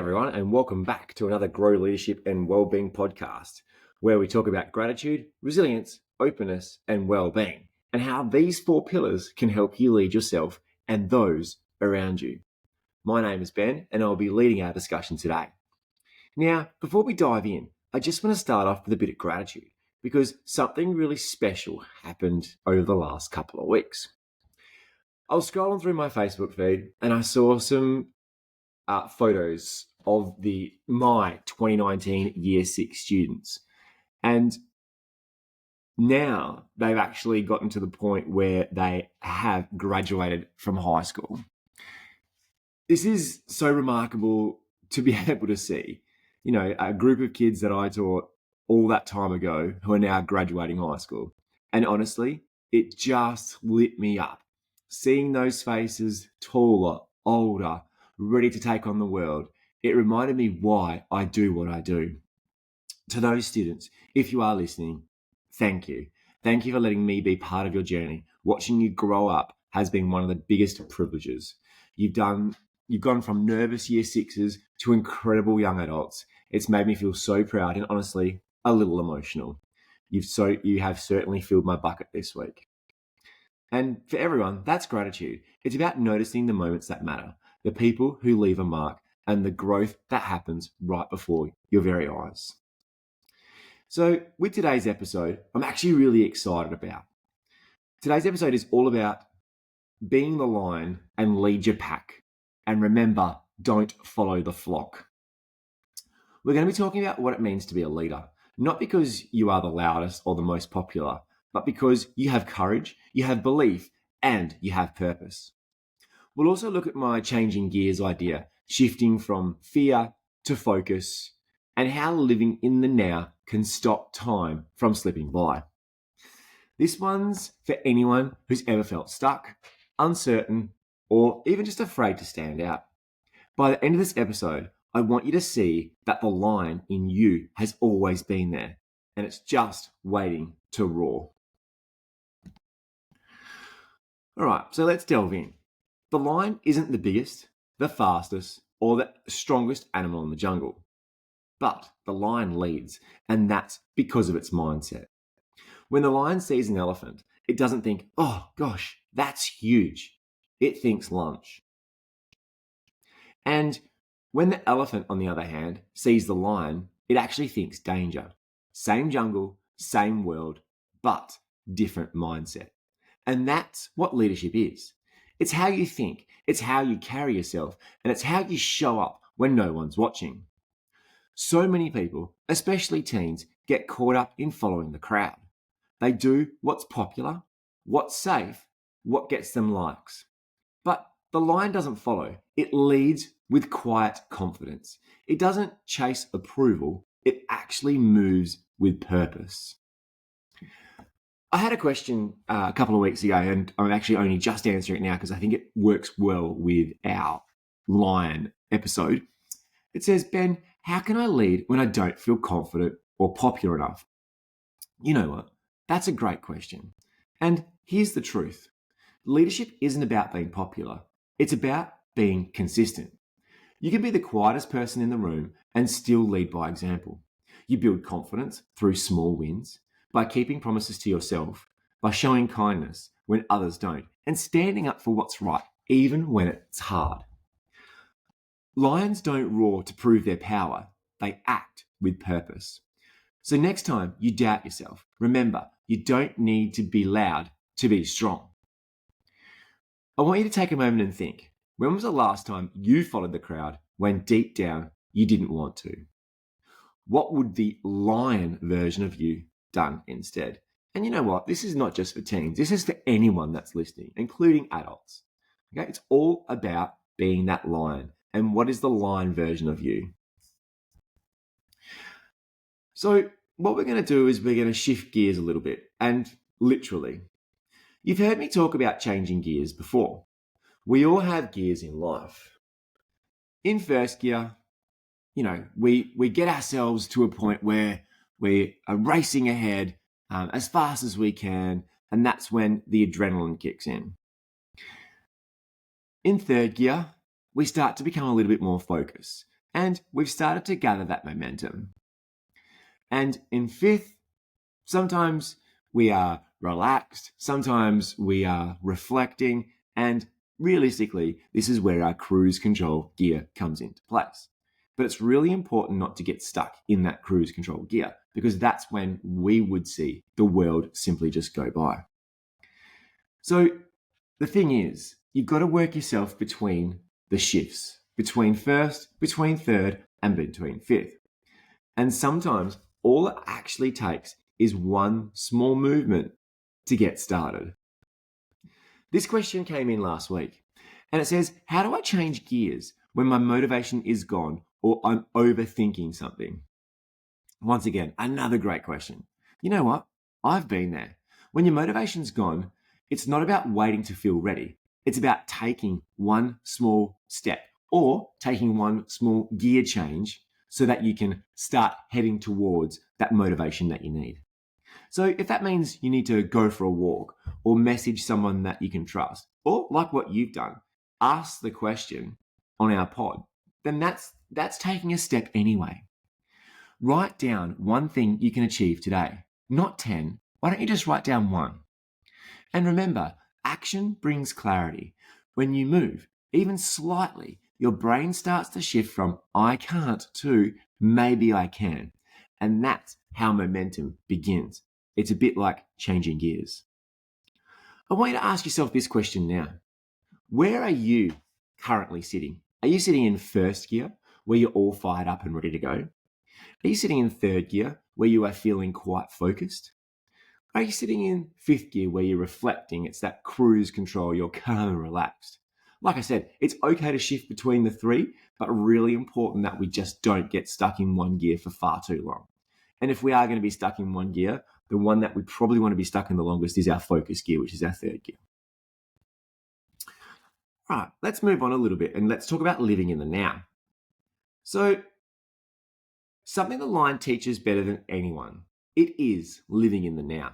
everyone, and welcome back to another Grow Leadership and Wellbeing podcast, where we talk about gratitude, resilience, openness, and well-being, and how these four pillars can help you lead yourself and those around you. My name is Ben, and I'll be leading our discussion today. Now, before we dive in, I just want to start off with a bit of gratitude, because something really special happened over the last couple of weeks. I was scrolling through my Facebook feed, and I saw some photos of my 2019 Year 6 students. And now they've actually gotten to the point where they have graduated from high school. This is so remarkable to be able to see, a group of kids that I taught all that time ago who are now graduating high school. And honestly, it just lit me up. Seeing those faces, taller, older, ready to take on the world, it reminded me why I do what I do. To those students, if you are listening, thank you. Thank you for letting me be part of your journey. Watching you grow up has been one of the biggest privileges. You've gone from nervous Year 6s to incredible young adults. It's made me feel so proud and honestly a little emotional. You have certainly filled my bucket this week. And for everyone, that's gratitude. It's about noticing the moments that matter, the people who leave a mark, and the growth that happens right before your very eyes. So with today's episode, I'm actually really excited about. Today's episode is all about being the lion and lead your pack. And remember, don't follow the flock. We're going to be talking about what it means to be a leader, not because you are the loudest or the most popular, but because you have courage, you have belief, and you have purpose. We'll also look at my changing gears idea, shifting from fear to focus, and how living in the now can stop time from slipping by. This one's for anyone who's ever felt stuck, uncertain, or even just afraid to stand out. By the end of this episode, I want you to see that the lion in you has always been there, and it's just waiting to roar. All right, so let's delve in. The lion isn't the biggest, the fastest, or the strongest animal in the jungle. But the lion leads, and that's because of its mindset. When the lion sees an elephant, it doesn't think, oh gosh, that's huge. It thinks lunch. And when the elephant, on the other hand, sees the lion, it actually thinks danger. Same jungle, same world, but different mindset. And that's what leadership is. It's how you think, it's how you carry yourself, and it's how you show up when no one's watching. So many people, especially teens, get caught up in following the crowd. They do what's popular, what's safe, what gets them likes. But the lion doesn't follow. It leads with quiet confidence. It doesn't chase approval. It actually moves with purpose. I had a question a couple of weeks ago, and I'm actually only just answering it now because I think it works well with our lion episode. It says, Ben, how can I lead when I don't feel confident or popular enough? You know what? That's a great question. And here's the truth. Leadership isn't about being popular. It's about being consistent. You can be the quietest person in the room and still lead by example. You build confidence through small wins, by keeping promises to yourself, by showing kindness when others don't, and standing up for what's right, even when it's hard. Lions don't roar to prove their power. They act with purpose. So next time you doubt yourself, remember, you don't need to be loud to be strong. I want you to take a moment and think, when was the last time you followed the crowd when deep down you didn't want to? What would the lion version of you done instead? And you know what? This is not just for teens. This is for anyone that's listening, including adults. Okay? It's all about being that lion. And what is the lion version of you? So what we're going to do is we're going to shift gears a little bit, and literally. You've heard me talk about changing gears before. We all have gears in life. In first gear, we get ourselves to a point where we are racing ahead as fast as we can, and that's when the adrenaline kicks in. In third gear, we start to become a little bit more focused. And we've started to gather that momentum. And in fifth, sometimes we are relaxed, sometimes we are reflecting, and realistically, this is where our cruise control gear comes into place. But it's really important not to get stuck in that cruise control gear because that's when we would see the world simply just go by. So the thing is, you've got to work yourself between the shifts, between first, between third, and between fifth. And sometimes all it actually takes is one small movement to get started. This question came in last week, and it says, how do I change gears when my motivation is gone or I'm overthinking something? Once again, another great question. You know what? I've been there. When your motivation's gone, it's not about waiting to feel ready. It's about taking one small step or taking one small gear change so that you can start heading towards that motivation that you need. So if that means you need to go for a walk or message someone that you can trust, or like what you've done, ask the question on our pod, then that's taking a step anyway. Write down one thing you can achieve today, not 10. Why don't you just write down one? And remember, action brings clarity. When you move, even slightly, your brain starts to shift from I can't to maybe I can. And that's how momentum begins. It's a bit like changing gears. I want you to ask yourself this question now. Where are you currently sitting? Are you sitting in first gear, where you're all fired up and ready to go? Are you sitting in third gear, where you are feeling quite focused? Are you sitting in fifth gear, where you're reflecting? It's that cruise control, you're calm and relaxed. Like I said, it's okay to shift between the three, but really important that we just don't get stuck in one gear for far too long. And if we are going to be stuck in one gear, the one that we probably want to be stuck in the longest is our focus gear, which is our third gear. All right, let's move on a little bit and let's talk about living in the now. So, something the lion teaches better than anyone, it is living in the now.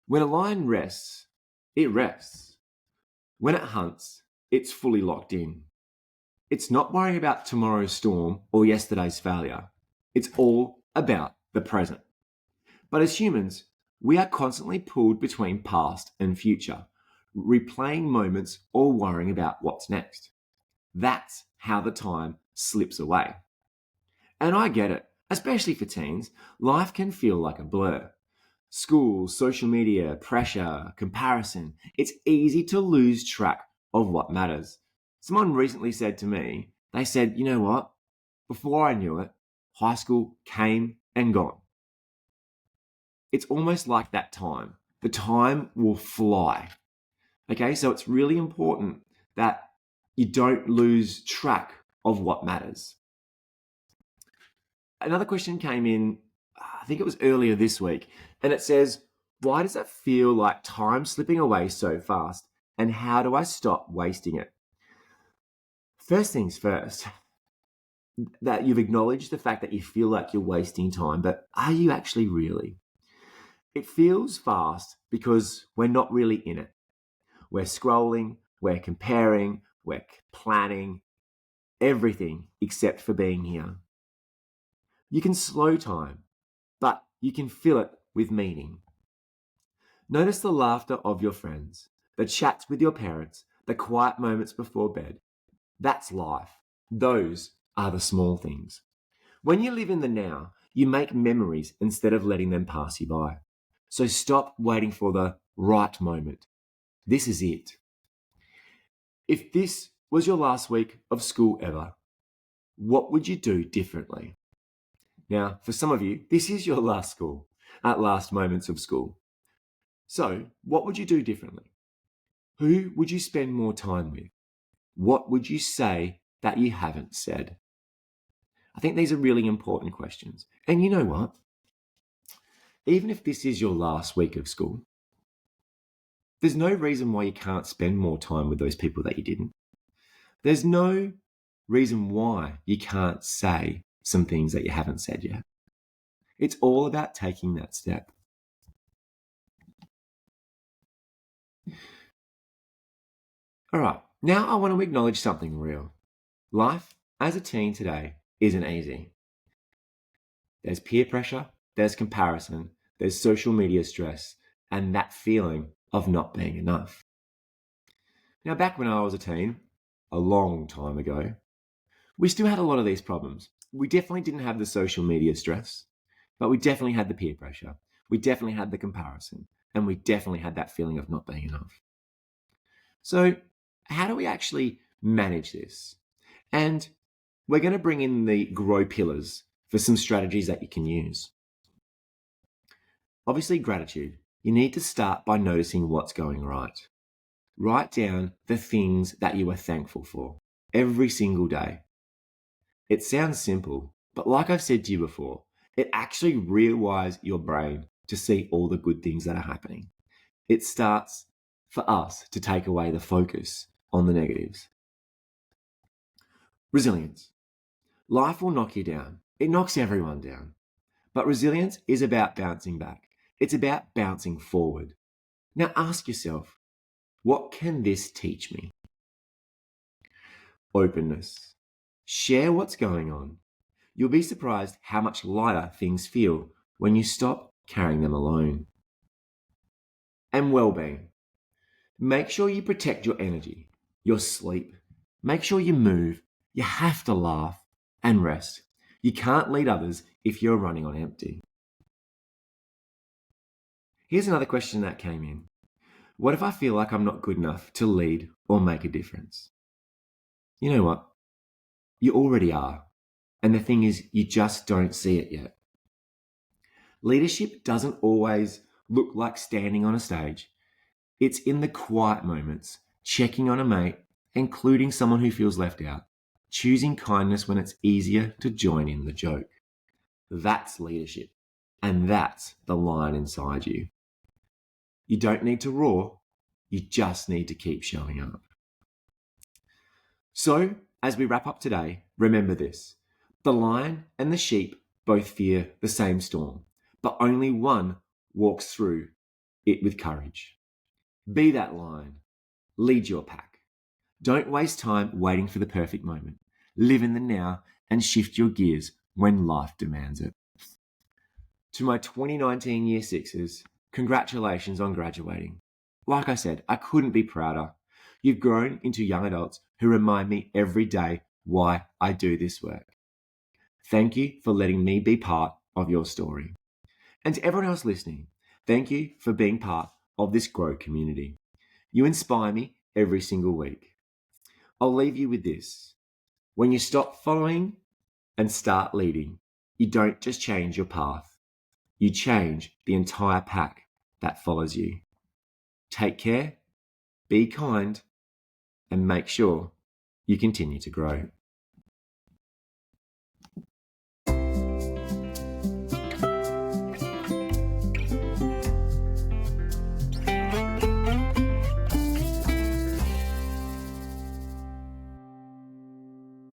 When a lion rests, it rests. When it hunts, it's fully locked in. It's not worrying about tomorrow's storm or yesterday's failure. It's all about the present. But as humans, we are constantly pulled between past and future, replaying moments or worrying about what's next. That's how the time slips away. And I get it, especially for teens, life can feel like a blur. School, social media, pressure, comparison, it's easy to lose track of what matters. Someone recently said to me, they said, you know what? Before I knew it, high school came and gone. It's almost like that time. The time will fly. Okay, so it's really important that you don't lose track of what matters. Another question came in, I think it was earlier this week, and it says, why does it feel like time's slipping away so fast? And how do I stop wasting it? First things first, that you've acknowledged the fact that you feel like you're wasting time, but are you actually really? It feels fast because we're not really in it. We're scrolling, we're comparing, we're planning, everything except for being here. You can slow time, but you can fill it with meaning. Notice the laughter of your friends, the chats with your parents, the quiet moments before bed. That's life. Those are the small things. When you live in the now, you make memories instead of letting them pass you by. So stop waiting for the right moment. This is it. If this was your last week of school ever, what would you do differently? Now, for some of you, this is your last moments of school. So, what would you do differently? Who would you spend more time with? What would you say that you haven't said? I think these are really important questions. And you know what? Even if this is your last week of school, there's no reason why you can't spend more time with those people that you didn't. There's no reason why you can't say some things that you haven't said yet. It's all about taking that step. All right, now I want to acknowledge something real. Life as a teen today isn't easy. There's peer pressure, there's comparison, there's social media stress, and that feeling of not being enough. Now, back when I was a teen, a long time ago, we still had a lot of these problems. We definitely didn't have the social media stress, but we definitely had the peer pressure. We definitely had the comparison, and we definitely had that feeling of not being enough. So, how do we actually manage this? And we're going to bring in the grow pillars for some strategies that you can use. Obviously, gratitude. You need to start by noticing what's going right. Write down the things that you are thankful for every single day. It sounds simple, but like I've said to you before, it actually rewires your brain to see all the good things that are happening. It starts for us to take away the focus on the negatives. Resilience. Life will knock you down. It knocks everyone down. But resilience is about bouncing back. It's about bouncing forward. Now ask yourself, what can this teach me? Openness. Share what's going on. You'll be surprised how much lighter things feel when you stop carrying them alone. And well-being. Make sure you protect your energy, your sleep. Make sure you move. You have to laugh and rest. You can't lead others if you're running on empty. Here's another question that came in. What if I feel like I'm not good enough to lead or make a difference? You know what? You already are. And the thing is, you just don't see it yet. Leadership doesn't always look like standing on a stage. It's in the quiet moments, checking on a mate, including someone who feels left out, choosing kindness when it's easier to join in the joke. That's leadership. And that's the lion inside you. You don't need to roar. You just need to keep showing up. So, as we wrap up today, remember this. The lion and the sheep both fear the same storm, but only one walks through it with courage. Be that lion. Lead your pack. Don't waste time waiting for the perfect moment. Live in the now and shift your gears when life demands it. To my 2019 Year Sixers, congratulations on graduating. Like I said, I couldn't be prouder. You've grown into young adults who remind me every day why I do this work. Thank you for letting me be part of your story. And to everyone else listening, thank you for being part of this Grow community. You inspire me every single week. I'll leave you with this. When you stop following and start leading, you don't just change your path. You change the entire pack that follows you. Take care, be kind, and make sure you continue to grow.